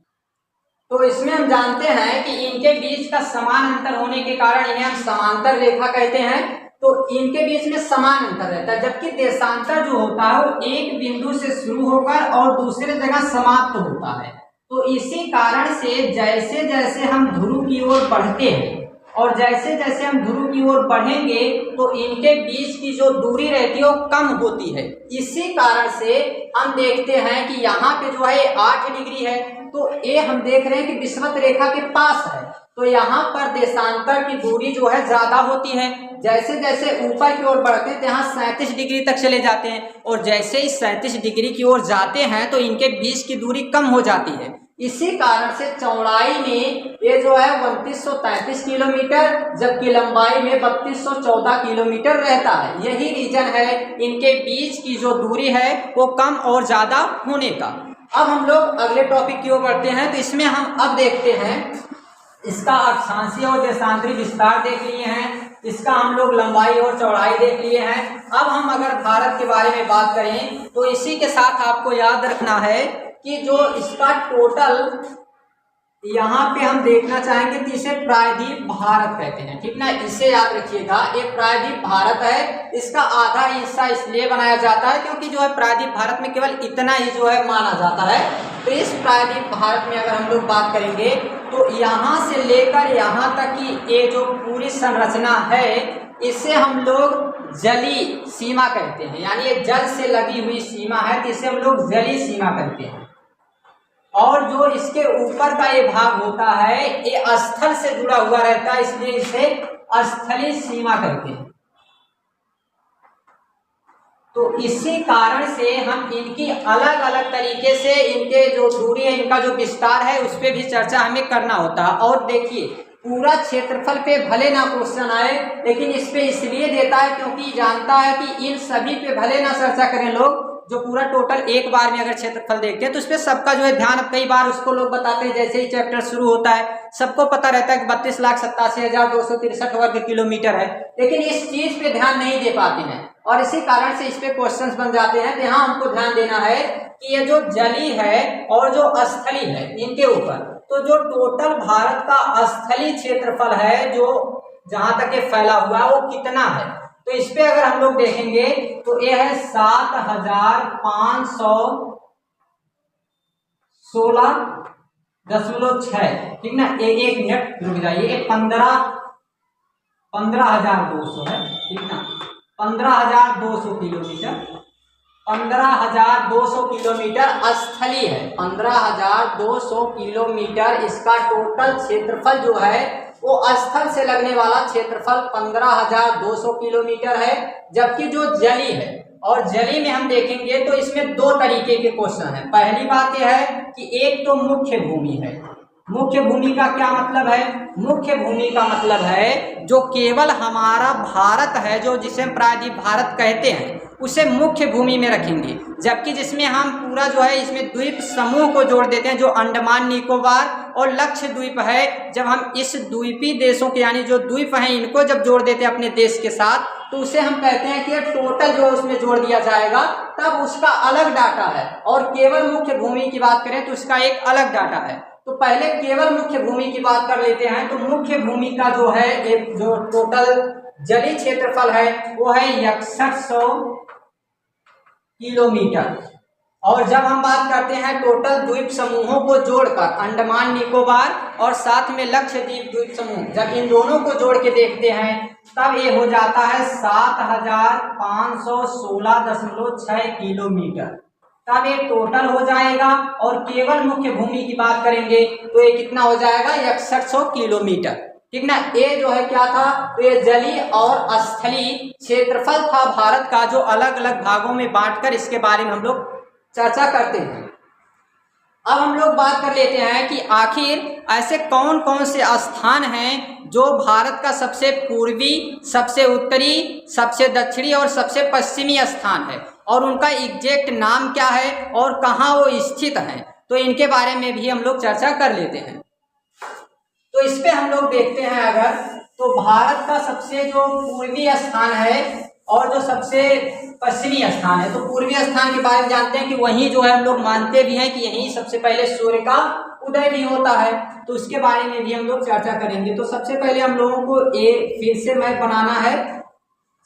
तो इसमें हम जानते हैं कि इनके बीच का समान अंतर होने के कारण इन्हें हम समांतर रेखा कहते हैं। तो इनके बीच में समान अंतर रहता है, जबकि देशांतर जो होता है वो एक बिंदु से शुरू होकर और दूसरे जगह समाप्त होता है। तो इसी कारण से जैसे जैसे हम ध्रुव की ओर बढ़ते हैं और जैसे जैसे हम ध्रुव की ओर बढ़ेंगे तो इनके बीच की जो दूरी रहती है वो कम होती है। इसी कारण से हम देखते हैं कि यहाँ पे जो है 8 डिग्री है, तो ये हम देख रहे हैं कि विषुवत रेखा के पास है, तो यहाँ पर देशांतर की दूरी जो है ज़्यादा होती है। जैसे जैसे ऊपर की ओर बढ़ते हैं तो यहाँ 37 डिग्री तक चले जाते हैं, और जैसे ही 37 डिग्री की ओर जाते हैं तो इनके बीच की दूरी कम हो जाती है। इसी कारण से चौड़ाई में ये जो है 2933 किलोमीटर, जबकि लंबाई में 3214 किलोमीटर रहता है। यही रीजन है इनके बीच की जो दूरी है वो कम और ज़्यादा होने का। अब हम लोग अगले टॉपिक की ओर बढ़ते हैं। तो इसमें हम अब देखते हैं इसका अक्षांशीय और देशांतरी विस्तार देख लिए हैं, इसका हम लोग लंबाई और चौड़ाई देख लिए हैं। अब हम अगर भारत के बारे में बात करें तो इसी के साथ आपको याद रखना है कि जो इसका टोटल यहाँ पे हम देखना चाहेंगे कि इसे प्रायद्वीप भारत कहते हैं, ठीक ना, इसे याद रखिएगा। एक प्रायद्वीप भारत है, इसका आधा हिस्सा इसलिए बनाया जाता है क्योंकि जो है प्रायद्वीप भारत में केवल इतना ही जो है माना जाता है। तो इस प्रायद्वीप भारत में अगर हम लोग बात करेंगे तो यहाँ से लेकर यहाँ तक की ये जो पूरी संरचना है इसे हम लोग जलीय सीमा कहते हैं, यानी ये जल से लगी हुई सीमा है तो इसे हम लोग जलीय सीमा कहते हैं। और जो इसके ऊपर का ये भाग होता है ये स्थल से जुड़ा हुआ रहता है, इसलिए इसे स्थलीय सीमा कहते हैं। तो इसी कारण से हम इनकी अलग अलग तरीके से इनके जो दूरी है, इनका जो विस्तार है उस पर भी चर्चा हमें करना होता है। और देखिए पूरा क्षेत्रफल पे भले ना क्वेश्चन आए, लेकिन इस पे इसलिए देता है क्योंकि जानता है कि इन सभी पे भले ना चर्चा करें लोग, जो पूरा टोटल एक बार में अगर क्षेत्रफल देखते हैं तो उस पर सबका जो है ध्यान, कई बार उसको लोग बताते हैं जैसे ही चैप्टर शुरू होता है सबको पता रहता है कि 32,87,263 वर्ग किलोमीटर है, लेकिन इस चीज पे ध्यान नहीं दे पाते हैं और इसी कारण से इस पे क्वेश्चंस बन जाते हैं। तो यहाँ हमको ध्यान देना है कि ये जो जलीय है और जो स्थलीय है इनके ऊपर, तो जो टोटल भारत का स्थलीय क्षेत्रफल है जो जहां तक ये फैला हुआ है वो कितना है, तो इस पे अगर हम लोग देखेंगे तो ये है 7,516.6, ठीक ना। एक मिनट रुक जाइए, 15,200 है, ठीक ना, 15,200 किलोमीटर, 15,200 किलोमीटर स्थलीय है, 15,200 किलोमीटर इसका टोटल क्षेत्रफल जो है वो स्थल से लगने वाला क्षेत्रफल 15,200 किलोमीटर है। जबकि जो जलीय है, और जलीय में हम देखेंगे तो इसमें दो तरीके के क्वेश्चन है। पहली बात यह है कि एक तो मुख्य भूमि है। मुख्य भूमि का क्या मतलब है? मुख्य भूमि का मतलब है जो केवल हमारा भारत है, जो जिसे हम प्रायद्वीप भारत कहते हैं, उसे मुख्य भूमि में रखेंगे। जबकि जिसमें हम पूरा जो है इसमें द्वीप समूह को जोड़ देते हैं, जो अंडमान निकोबार और लक्षद्वीप है, जब हम इस द्वीपी देशों के यानी जो द्वीप हैं इनको जब जोड़ देते हैं अपने देश के साथ, तो उसे हम कहते हैं कि टोटल जो है उसमें जोड़ दिया जाएगा, तब उसका अलग डाटा है। और केवल मुख्य भूमि की बात करें तो उसका एक अलग डाटा है। तो पहले केवल मुख्य भूमि की बात कर लेते हैं। तो मुख्य भूमि का जो है एक जो टोटल जलीय क्षेत्रफल है वो है 6100 किलोमीटर। और जब हम बात करते हैं टोटल द्वीप समूहों को जोड़कर, अंडमान निकोबार और साथ में लक्षद्वीप द्वीप समूह, जब इन दोनों को जोड़ के देखते हैं तब ये हो जाता है 7,516.6 किलोमीटर, तब ये टोटल हो जाएगा। और केवल मुख्य भूमि की बात करेंगे तो ये कितना हो जाएगा? 6100 किलोमीटर, ठीक ना। ये जो है क्या था? तो ये जलीय और स्थलीय क्षेत्रफल था भारत का, जो अलग अलग भागों में बांटकर इसके बारे में हम लोग चर्चा करते हैं। अब हम लोग बात कर लेते हैं कि आखिर ऐसे कौन कौन से स्थान हैं जो भारत का सबसे पूर्वी, सबसे उत्तरी, सबसे दक्षिणी और सबसे पश्चिमी स्थान है, और उनका एग्जैक्ट नाम क्या है और कहाँ वो स्थित हैं, तो इनके बारे में भी हम लोग चर्चा कर लेते हैं। तो इस पे हम लोग देखते हैं अगर, तो भारत का सबसे जो पूर्वी स्थान है और जो सबसे पश्चिमी स्थान है, तो पूर्वी स्थान के बारे में जानते हैं कि वहीं जो है हम लोग मानते भी हैं कि यहीं सबसे पहले सूर्य का उदय भी होता है, तो उसके बारे में भी हम लोग चर्चा करेंगे। तो सबसे पहले हम लोगों को ये फिर से मैप बनाना है,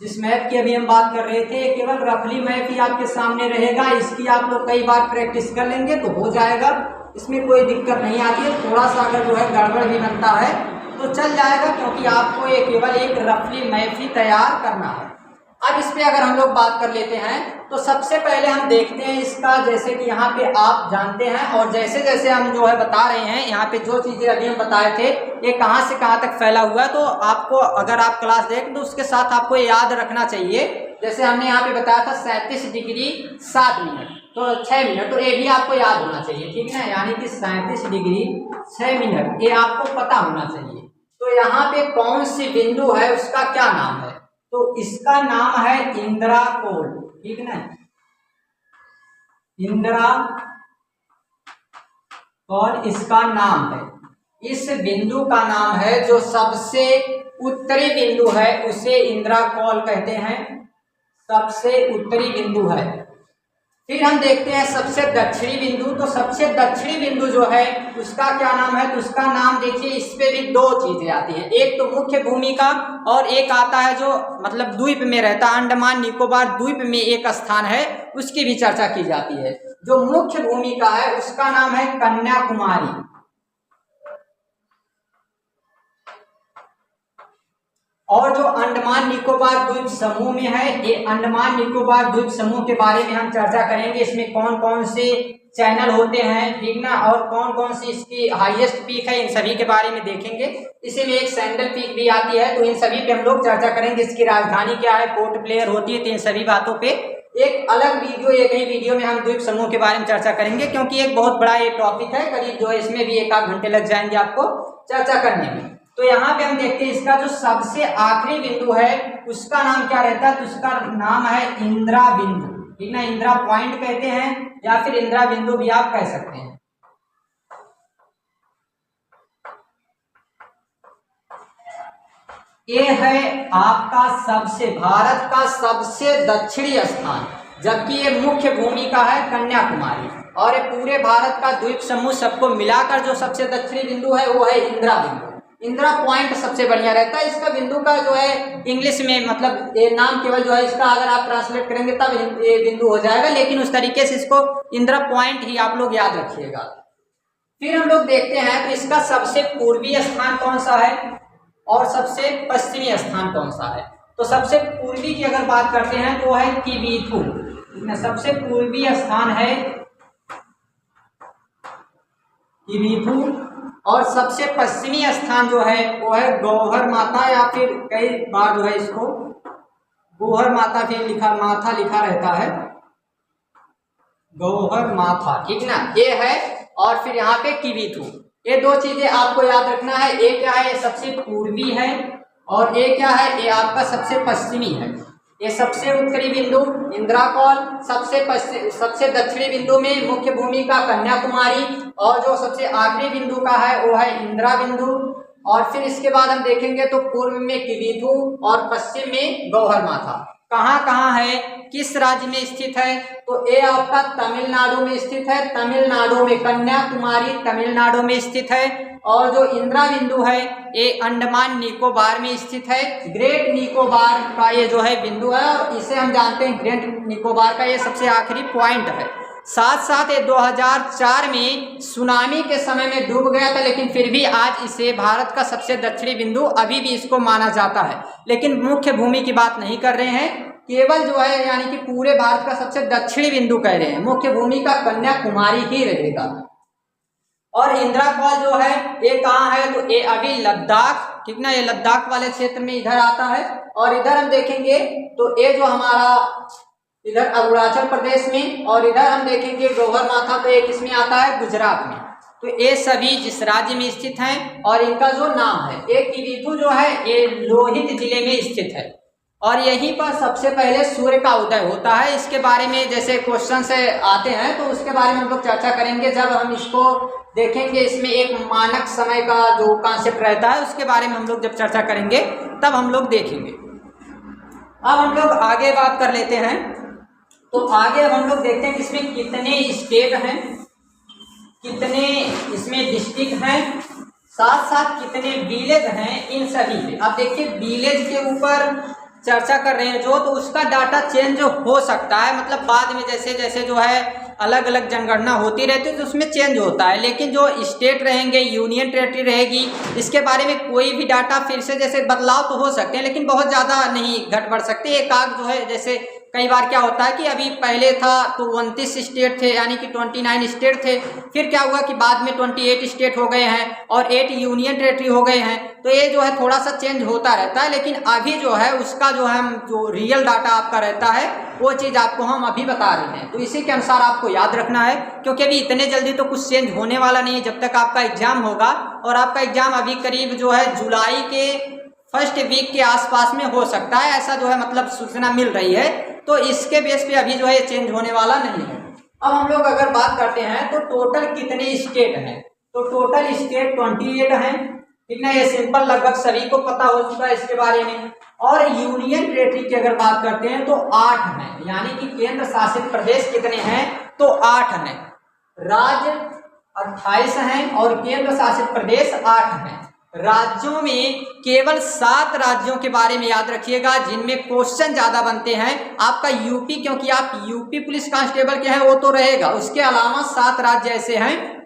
जिस मैप की अभी हम बात कर रहे थे। केवल रफली मैप ही आपके सामने रहेगा, इसकी आप लोग कई बार प्रैक्टिस कर लेंगे तो हो जाएगा, इसमें कोई दिक्कत नहीं आती है। थोड़ा सा अगर जो है गड़बड़ भी बनता है तो चल जाएगा, क्योंकि आपको ये केवल एक रफली मैप ही तैयार करना है। अब इस पे अगर हम लोग बात कर लेते हैं तो सबसे पहले हम देखते हैं इसका, जैसे कि यहाँ पे आप जानते हैं और जैसे जैसे हम जो है बता रहे हैं, यहाँ पे जो चीज़ें अभी हम बताए थे ये कहाँ से कहाँ तक फैला हुआ है, तो आपको अगर आप क्लास देखें तो उसके साथ आपको याद रखना चाहिए। जैसे हमने यहाँ पे बताया था 37 डिग्री 7 मिनट, तो 6 मिनट, तो ये भी आपको याद होना चाहिए, ठीक है, यानी कि 37 डिग्री 6 मिनट ये आपको पता होना चाहिए। तो यहाँ पे कौन सी बिंदु है उसका क्या नाम है? तो इसका नाम है इंदिरा कोल, ठीक ना, इंदिरा कोल इसका नाम है। इस बिंदु का नाम है, जो सबसे उत्तरी बिंदु है उसे इंदिरा कोल कहते हैं, सबसे उत्तरी बिंदु है। फिर हम देखते हैं सबसे दक्षिणी बिंदु। तो सबसे दक्षिणी बिंदु जो है उसका क्या नाम है, तो उसका नाम देखिए, इस पे भी दो चीजें आती हैं, एक तो मुख्य भूमिका और एक आता है जो मतलब द्वीप में रहता है, अंडमान निकोबार द्वीप में एक स्थान है, उसकी भी चर्चा की जाती है। जो मुख्य भूमिका है उसका नाम है कन्याकुमारी, और जो अंडमान निकोबार द्वीप समूह में है, ये अंडमान निकोबार द्वीप समूह के बारे में हम चर्चा करेंगे। इसमें कौन कौन से चैनल होते हैं, ठीक ना, और कौन कौन सी इसकी हाईएस्ट पीक है, इन सभी के बारे में देखेंगे। इसी में एक सैंडल पीक भी आती है, तो इन सभी पे हम लोग चर्चा करेंगे। इसकी राजधानी क्या है, पोर्ट ब्लेयर होती है, तो इन सभी बातों पे एक अलग वीडियो, एक ही वीडियो में हम द्वीप समूह के बारे में चर्चा करेंगे, क्योंकि एक बहुत बड़ा ये टॉपिक है, करीब जो है इसमें भी 1 आध घंटे लग जाएंगे आपको चर्चा करने में। तो यहाँ पे हम देखते हैं इसका जो सबसे आखिरी बिंदु है उसका नाम क्या रहता है, तो उसका नाम है इंदिरा बिंदु, ठीक ना, इंदिरा पॉइंट कहते हैं या फिर इंदिरा बिंदु भी आप कह सकते हैं। ये है आपका सबसे, भारत का सबसे दक्षिणी स्थान, जबकि ये मुख्य भूमिका है कन्याकुमारी, और ये पूरे भारत का द्वीप समूह सबको मिलाकर जो सबसे दक्षिणी बिंदु है वो है इंदिरा बिंदु। इंदिरा पॉइंट सबसे बढ़िया रहता है। इसका बिंदु का जो है इंग्लिश में मतलब ये नाम केवल जो है इसका अगर आप ट्रांसलेट करेंगे तब ये बिंदु हो जाएगा, लेकिन उस तरीके से इसको इंदिरा पॉइंट ही आप लोग याद रखिएगा। फिर हम लोग देखते हैं तो इसका सबसे पूर्वी स्थान कौन सा है और सबसे पश्चिमी स्थान कौन सा है। तो सबसे पूर्वी की अगर बात करते हैं तो है किवीथू, सबसे पूर्वी स्थान है किवीथू, और सबसे पश्चिमी स्थान जो है वो है गौहर माथा, या फिर कई बार जो है इसको गौहर माथा भी लिखा, माथा लिखा रहता है, गौहर माथा, ठीक ना, ये है। और फिर यहाँ पे किवीथू, ये दो चीजें आपको याद रखना है। एक क्या है, ये सबसे पूर्वी है, और एक क्या है, ये आपका सबसे पश्चिमी है। ये सबसे उत्तरी बिंदु इंदिरा कॉल, सबसे दक्षिणी बिंदु में मुख्य भूमिका कन्याकुमारी, और जो सबसे आखिरी बिंदु का है वो है इंदिरा बिंदु। और फिर इसके बाद हम देखेंगे तो पूर्व में किवीथू और पश्चिम में गौहर माथा। कहाँ कहाँ है, किस राज्य में स्थित है, तो ये आपका तमिलनाडु में स्थित है, तमिलनाडु में कन्याकुमारी तमिलनाडु में स्थित है। और जो इंदिरा बिंदु है ये अंडमान निकोबार में स्थित है, ग्रेट निकोबार का ये जो है बिंदु है, और इसे हम जानते हैं ग्रेट निकोबार का ये सबसे आखिरी पॉइंट है। साथ साथ ये 2004 में सुनामी के समय में डूब गया था, लेकिन फिर भी आज इसे भारत का सबसे दक्षिणी बिंदु अभी भी इसको माना जाता है। लेकिन मुख्य भूमि की बात नहीं कर रहे हैं, केवल जो है यानी कि पूरे भारत का सबसे दक्षिणी बिंदु कह रहे हैं, मुख्य भूमि का कन्याकुमारी ही रहेगा। और इंदिरा कॉल जो है ये कहाँ है, तो ये अभी लद्दाख, ठीक ना, ये लद्दाख वाले क्षेत्र में इधर आता है। और इधर हम देखेंगे तो ये जो हमारा इधर अरुणाचल प्रदेश में, और इधर हम देखेंगे गौहर माथा तो एक इसमें आता है गुजरात में। तो ये सभी जिस राज्य में स्थित हैं, और इनका जो नाम है, एक किवीथू जो है ये लोहित जिले में स्थित है, और यहीं पर सबसे पहले सूर्य का उदय होता है। इसके बारे में जैसे क्वेश्चन से आते हैं तो उसके बारे में हम लोग चर्चा करेंगे जब हम इसको देखेंगे। इसमें एक मानक समय का जो कॉन्सेप्ट रहता है उसके बारे में हम लोग जब चर्चा करेंगे तब हम लोग देखेंगे। अब हम लोग आगे बात कर लेते हैं। तो आगे अब हम लोग देखते हैं कि इसमें कितने स्टेट हैं, कितने इसमें डिस्ट्रिक्ट हैं, साथ साथ कितने विलेज हैं, इन सभी पे। अब देखिए विलेज के ऊपर चर्चा कर रहे हैं जो, तो उसका डाटा चेंज हो सकता है, मतलब बाद में जैसे जैसे जो है अलग अलग जनगणना होती रहती है तो उसमें चेंज होता है। लेकिन जो स्टेट रहेंगे, यूनियन टेरिटरी रहेगी, इसके बारे में कोई भी डाटा फिर से जैसे बदलाव तो हो सकते हैं, लेकिन बहुत ज़्यादा नहीं घट बढ़ सकते। एक आग जो है जैसे कई बार क्या होता है कि अभी पहले था तो 29 स्टेट थे, यानी कि 29 स्टेट थे, फिर क्या हुआ कि बाद में 28 स्टेट हो गए हैं और 8 यूनियन टेरिटरी हो गए हैं। तो ये जो है थोड़ा सा चेंज होता रहता है, लेकिन अभी जो है उसका जो है जो रियल डाटा आपका रहता है वो चीज़ आपको हम अभी बता रहे हैं। तो इसी के अनुसार आपको याद रखना है, क्योंकि अभी इतने जल्दी तो कुछ चेंज होने वाला नहीं है जब तक आपका एग्जाम होगा। और आपका एग्जाम अभी करीब जो है जुलाई के फर्स्ट वीक के आसपास में हो सकता है, ऐसा जो है मतलब सूचना मिल रही है। तो इसके बेस पे अभी जो है चेंज होने वाला नहीं है। अब हम लोग अगर बात करते हैं तो टोटल कितने स्टेट हैं, तो टोटल स्टेट 28 हैं, ठीक ना, ये सिंपल लगभग सभी को पता हो चुका है इसके बारे में। और यूनियन टेरिटरी की अगर बात करते हैं तो 8 हैं, यानी कि केंद्र शासित प्रदेश कितने हैं तो 8 हैं। राज्य 28 हैं और केंद्र शासित प्रदेश 8 हैं। राज्यों में केवल 7 राज्यों के बारे में याद रखिएगा जिनमें क्वेश्चन ज्यादा बनते हैं। आपका यूपी, क्योंकि आप यूपी पुलिस कांस्टेबल के हैं वो तो रहेगा, उसके अलावा 7 राज्य ऐसे हैं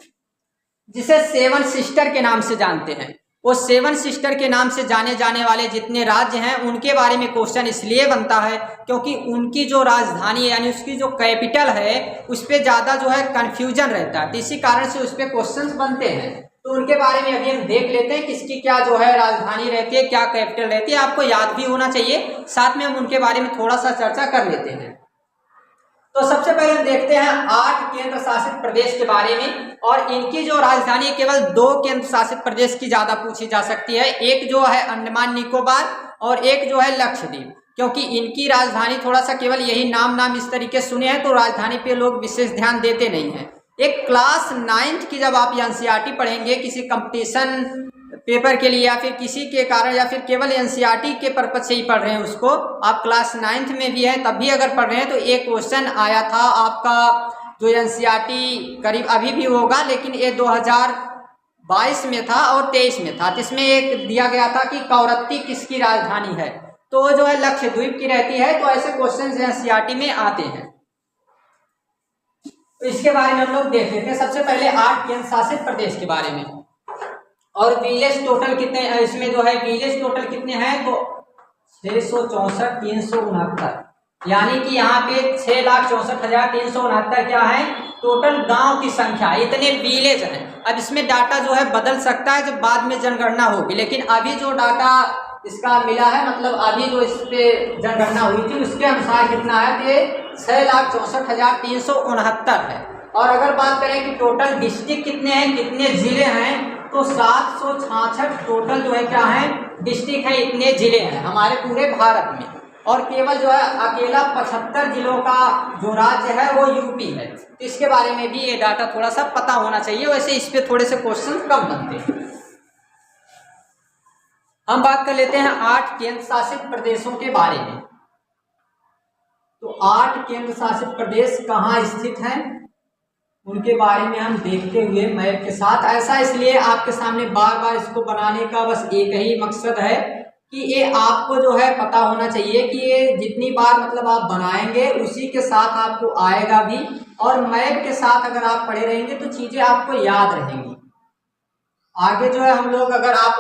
जिसे 7 सिस्टर के नाम से जानते हैं। वो 7 सिस्टर के नाम से जाने जाने वाले जितने राज्य हैं उनके बारे में क्वेश्चन इसलिए बनता है क्योंकि उनकी जो राजधानी है यानी उसकी जो कैपिटल है उस पर ज़्यादा जो है कन्फ्यूजन रहता है, तो इसी कारण से उस पर क्वेश्चन बनते हैं। तो उनके बारे में अभी हम देख लेते हैं किसकी क्या जो है राजधानी रहती है, क्या कैपिटल रहती है, आपको याद भी होना चाहिए। साथ में हम उनके बारे में थोड़ा सा चर्चा कर लेते हैं। तो सबसे पहले हम देखते हैं 8 केंद्र शासित प्रदेश के बारे में, और इनकी जो राजधानी केवल 2 केंद्र शासित प्रदेश की ज्यादा पूछी जा सकती है, एक जो है अंडमान निकोबार और एक जो है लक्षद्वीप, क्योंकि इनकी राजधानी थोड़ा सा केवल यही नाम इस तरीके सुने हैं तो राजधानी पे लोग विशेष ध्यान देते नहीं हैं। एक क्लास 9th की जब आप एनसीईआरटी पढ़ेंगे किसी कंपटीशन पेपर के लिए या फिर किसी के कारण या फिर केवल एनसीईआरटी के पर्पज से ही पढ़ रहे हैं उसको, आप क्लास 9th में भी है तब भी अगर पढ़ रहे हैं तो एक क्वेश्चन आया था आपका जो एनसीईआरटी करीब अभी भी होगा लेकिन ये 2022 में था और 23 में था, जिसमें एक दिया गया था कि कवरत्ती किसकी राजधानी है, तो वो जो है लक्षद्वीप की रहती है। तो ऐसे क्वेश्चन एनसीईआरटी में आते हैं, तो इसके बारे में हम लोग देख लेते हैं। सबसे पहले 8 केंद्र शासित प्रदेश के बारे में, और विलेज टोटल कितने, इसमें जो है विलेज टोटल कितने हैं तो 664,369, यानी कि यहाँ पे 6,64,369 क्या है टोटल गांव की संख्या, इतने विलेज हैं। अब इसमें डाटा जो है बदल सकता है जब बाद में जनगणना होगी, लेकिन अभी जो डाटा इसका मिला है मतलब अभी जो इस पे जनगणना हुई थी उसके अनुसार कितना है कि 6,64,369 है। और अगर बात करें कि टोटल डिस्ट्रिक्ट कितने हैं, कितने जिले हैं, तो 766 टोटल जो है क्या है डिस्ट्रिक्ट है, इतने जिले हैं हमारे पूरे भारत में। और केवल जो है अकेला 75 जिलों का जो राज्य है वो यूपी है, तो इसके बारे में भी ये डाटा थोड़ा सा पता होना चाहिए। वैसे इस पे थोड़े से क्वेश्चन कम बनते हैं। हम बात कर लेते हैं 8 केंद्र शासित प्रदेशों के बारे में। तो 8 केंद्र शासित प्रदेश कहाँ स्थित हैं उनके बारे में हम देखते हुए मैप के साथ, ऐसा इसलिए आपके सामने बार बार इसको बनाने का बस एक ही मकसद है कि ये आपको जो है पता होना चाहिए कि ये जितनी बार मतलब आप बनाएंगे उसी के साथ आपको आएगा भी, और मैप के साथ अगर आप पढ़े रहेंगे तो चीजें आपको याद रहेंगी। आगे जो है हम लोग अगर आप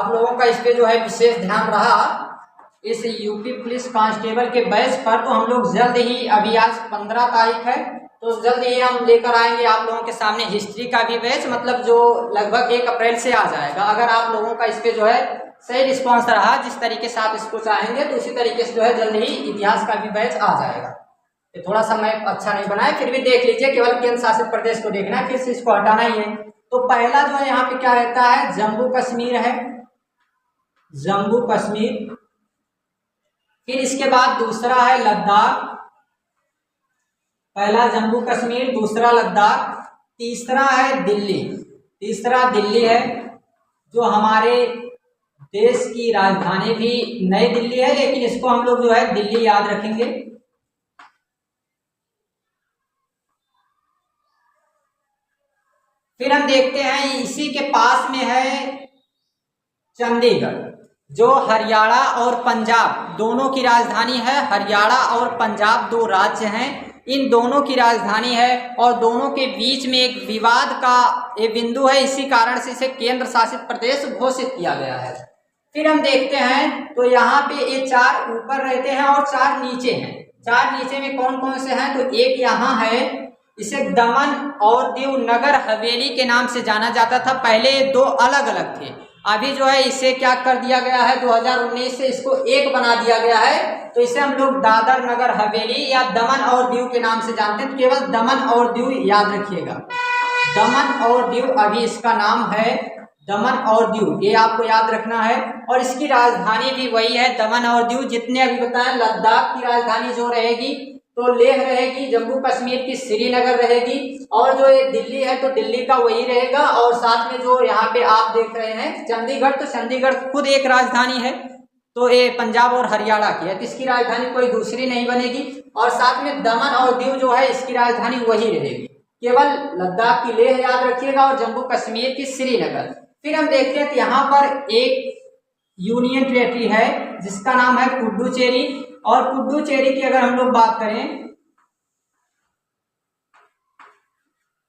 लोगों का इस पे जो है विशेष ध्यान रहा इस यूपी पुलिस कांस्टेबल के बैच पर, तो हम लोग जल्द ही, अभी आज 15 तारीख है तो जल्द ही हम लेकर आएंगे आप लोगों के सामने हिस्ट्री का भी बैच, मतलब जो लगभग 1 अप्रैल से आ जाएगा। अगर आप लोगों का इस पे जो है सही रिस्पॉन्स रहा जिस तरीके से आप इसको चाहेंगे तो उसी तरीके से जो है जल्द ही इतिहास का भी बैच आ जाएगा। ये थोड़ा सा मैप अच्छा नहीं बनाया, फिर भी देख लीजिए, केवल केंद्र शासित प्रदेश को देखना है, फिर से इसको हटाना ही है। तो पहला जो है यहाँ पे क्या रहता है जम्मू कश्मीर है, जम्मू कश्मीर। फिर इसके बाद दूसरा है लद्दाख, पहला जम्मू कश्मीर, दूसरा लद्दाख, तीसरा है दिल्ली, तीसरा दिल्ली है जो हमारे देश की राजधानी भी नई दिल्ली है लेकिन इसको हम लोग जो है दिल्ली याद रखेंगे। फिर हम देखते हैं इसी के पास में है चंडीगढ़ जो हरियाणा और पंजाब दोनों की राजधानी है। हरियाणा और पंजाब 2 राज्य हैं, इन दोनों की राजधानी है और दोनों के बीच में एक विवाद का ये बिंदु है, इसी कारण से इसे केंद्र शासित प्रदेश घोषित किया गया है। फिर हम देखते हैं तो यहाँ पे ये 4 ऊपर रहते हैं और 4 नीचे हैं। 4 नीचे में कौन कौन से हैं तो एक यहाँ है, इसे दमन और दीव नगर हवेली के नाम से जाना जाता था, पहले 2 अलग अलग थे। अभी जो है इसे क्या कर दिया गया है 2019 से इसको एक बना दिया गया है, तो इसे हम लोग दादर नगर हवेली या दमन और दीव के नाम से जानते हैं। तो केवल दमन और दीव याद रखिएगा, दमन और दीव अभी इसका नाम है, दमन और दीव, ये आपको याद रखना है। और इसकी राजधानी भी वही है दमन और दीव, जितने अभी बताएं। लद्दाख की राजधानी जो रहेगी तो लेह रहेगी, जम्मू कश्मीर की श्रीनगर रहेगी, और जो ये दिल्ली है तो दिल्ली का वही रहेगा, और साथ में जो यहाँ पे आप देख रहे हैं चंडीगढ़, तो चंडीगढ़ खुद एक राजधानी है, तो ये पंजाब और हरियाणा की है, तो इसकी राजधानी कोई दूसरी नहीं बनेगी। और साथ में दमन और दीव जो है इसकी राजधानी वही रहेगी, केवल लद्दाख की लेह याद रखिएगा और जम्मू कश्मीर की श्रीनगर। फिर हम देखते हैं कि यहाँ पर एक यूनियन टेरिटरी है जिसका नाम है पुडुचेरी, और पुडुचेरी की अगर हम लोग बात करें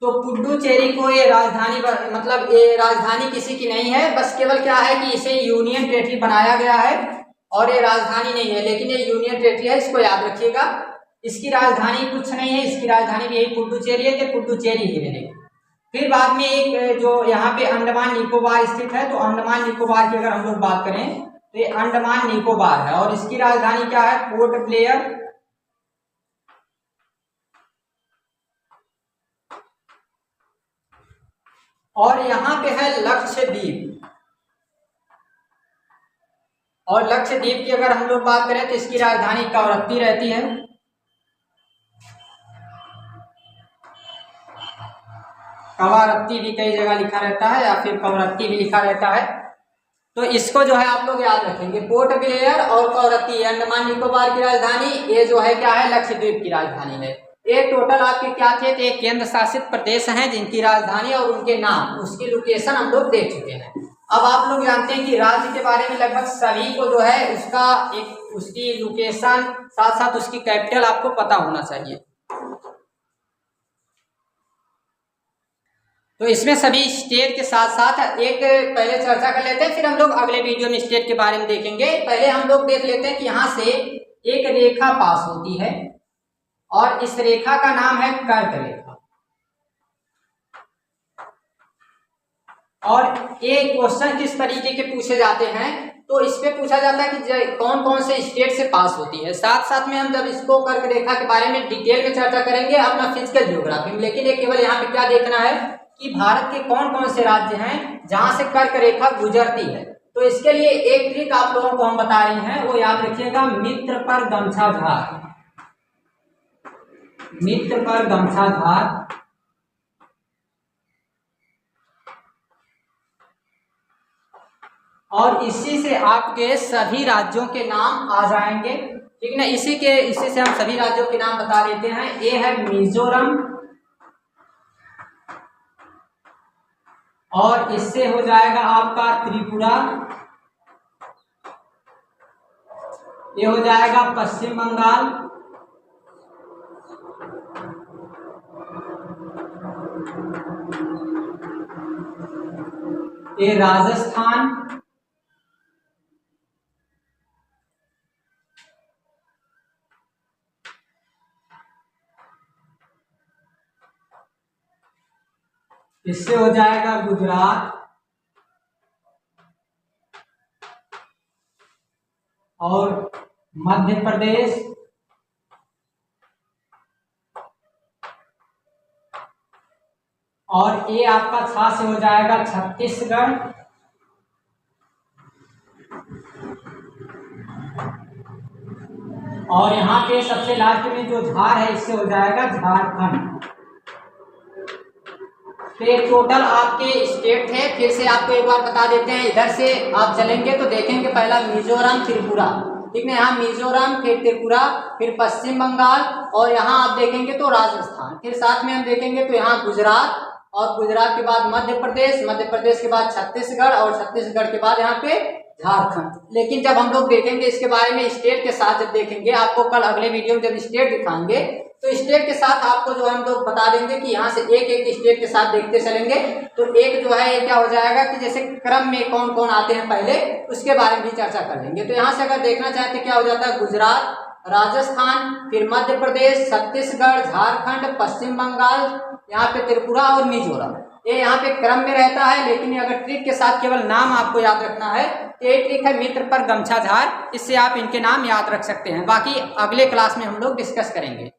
तो पुडुचेरी को ये राजधानी, मतलब ये राजधानी किसी की नहीं है, बस केवल क्या है कि इसे यूनियन टेरिटरी बनाया गया है और ये राजधानी नहीं है, लेकिन ये यूनियन टेरिटरी है, इसको याद रखिएगा। इसकी राजधानी कुछ नहीं है, इसकी राजधानी भी यही पुडुचेरी है, कि पुडुचेरी ही रहेगी। फिर बाद में एक जो यहाँ पे अंडमान निकोबार स्थित है, तो अंडमान निकोबार की अगर हम लोग बात करें तो ये अंडमान निकोबार है, और इसकी राजधानी क्या है, पोर्ट ब्लेयर। और यहाँ पे है लक्षद्वीप, और लक्षद्वीप की अगर हम लोग बात करें तो इसकी राजधानी कवरत्ती रहती है। कवारत्ती भी कई जगह लिखा रहता है, या फिर कवरत्ती भी लिखा रहता है, तो इसको जो है आप लोग याद रखेंगे। पोर्ट ब्लेयर और कवरत्ती अंडमान निकोबार की राजधानी, ये जो है क्या है, लक्षद्वीप की राजधानी है। ये टोटल आपके क्या थे, तो एक केंद्र शासित प्रदेश हैं जिनकी राजधानी और उनके नाम, उसकी लोकेशन हम लोग देख चुके हैं। अब आप लोग जानते हैं कि राज्य के बारे में लगभग सभी को जो है उसका एक उसकी लोकेशन साथ साथ उसकी कैपिटल आपको पता होना चाहिए। तो इसमें सभी स्टेट के साथ साथ एक पहले चर्चा कर लेते हैं, फिर हम लोग अगले वीडियो में स्टेट के बारे में देखेंगे। पहले हम लोग देख लेते हैं कि यहाँ से एक रेखा पास होती है और इस रेखा का नाम है कर्क रेखा। और ये क्वेश्चन किस तरीके के पूछे जाते हैं, तो इस पे पूछा जाता है कि कौन कौन से स्टेट से पास होती है। साथ साथ में हम जब इसको कर्क रेखा के बारे में डिटेल में चर्चा करेंगे अपना फिजिकल ज्योग्राफी में, लेकिन ये केवल यहाँ पे क्या देखना है कि भारत के कौन कौन से राज्य हैं जहां से कर्क रेखा गुजरती है। तो इसके लिए एक ट्रिक आप लोगों को हम बता रहे हैं, वो याद रखिएगा, मित्र पर गमछा झार। मित्र पर गमछा झार, और इसी से आपके सभी राज्यों के नाम आ जाएंगे, ठीक ना। इसी से हम सभी राज्यों के नाम बता देते हैं। ये है मिजोरम, और इससे हो जाएगा आपका त्रिपुरा, ये हो जाएगा पश्चिम बंगाल, ये राजस्थान, इससे हो जाएगा गुजरात, और मध्य प्रदेश, और ये आपका छा से हो जाएगा छत्तीसगढ़, और यहाँ पे सबसे लास्ट में जो झार है इससे हो जाएगा झारखंड। तो ये टोटल आपके स्टेट थे। फिर से आपको एक बार बता देते हैं, इधर से आप चलेंगे तो देखेंगे पहला मिजोरम, त्रिपुरा, ठीक है, यहाँ मिजोरम, फिर त्रिपुरा, फिर पश्चिम बंगाल, और यहाँ आप देखेंगे तो राजस्थान, फिर साथ में हम देखेंगे तो यहाँ गुजरात, और गुजरात के बाद मध्य प्रदेश, मध्य प्रदेश के बाद छत्तीसगढ़, और छत्तीसगढ़ के बाद यहाँ पे झारखंड। लेकिन जब हम लोग देखेंगे इसके बारे में स्टेट के साथ, जब देखेंगे आपको कल अगले वीडियो में जब स्टेट दिखाएंगे तो स्टेट के साथ आपको जो हम लोग बता देंगे कि यहाँ से एक एक स्टेट के साथ देखते चलेंगे। तो एक जो है ये क्या हो जाएगा कि जैसे क्रम में कौन कौन आते हैं पहले, उसके बारे में भी चर्चा कर लेंगे। तो यहाँ से अगर देखना चाहते क्या हो जाता है, गुजरात, राजस्थान, फिर मध्य प्रदेश, छत्तीसगढ़, झारखंड, पश्चिम बंगाल, यहाँ पे त्रिपुरा और मिजोरम, ये यहाँ पे क्रम में रहता है। लेकिन अगर ट्रिक के साथ केवल नाम आपको याद रखना है, ये ट्रिक है मित्र पर गमछा झार, इससे आप इनके नाम याद रख सकते हैं। बाकी अगले क्लास में हम लोग डिस्कस करेंगे।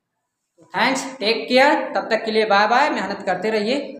थैंक्स, टेक केयर, तब तक के लिए बाय बाय, मेहनत करते रहिए।